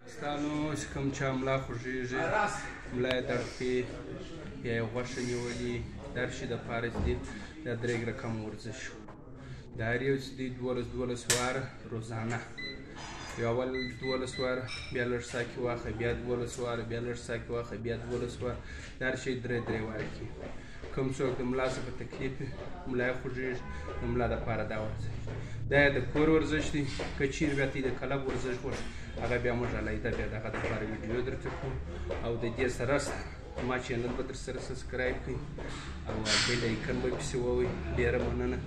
ستانو چې کوم چا ملا خوږېږي، ملا یې درد کوي یا یې غوښه نیولي، در شي دپاره چې دی دا 3 رقم ورزش د هر یو چې دی 12 واره روزانه، یو اول 12 واره، بیا لږ ساه کې واخله، بیا 12 واره، بیا لږ ساه کې واخله، بیا 12 واره، دا هر شی 3 واره کوي. کوم څوک د ملا څخه تکلیف وي، ملا یې خوږېږي، د ملا دپاره دا ورزش دا یې د کور ورزش دی. که چیرې بیا ته د کلب ورزش غواړې، هغه بیا موږ علیحده بیا د هغه دپاره ویډیو درته کوو، او د دې سره ما چینل به در سره سبسکرایب کړئ او بیل ایکن به پسې ووهئ. ډېره مننه.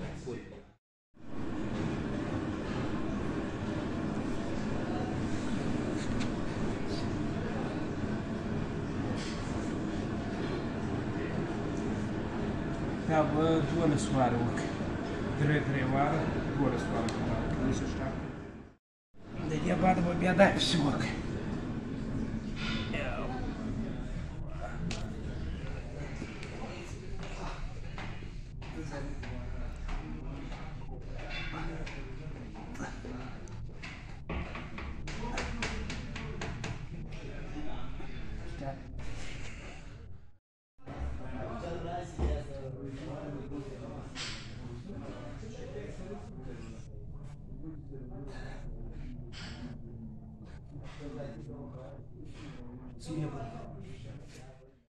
دا به 12 واره وکړئ، 3 واره 12 واره د دې بعد به بیا داسې وکړئ.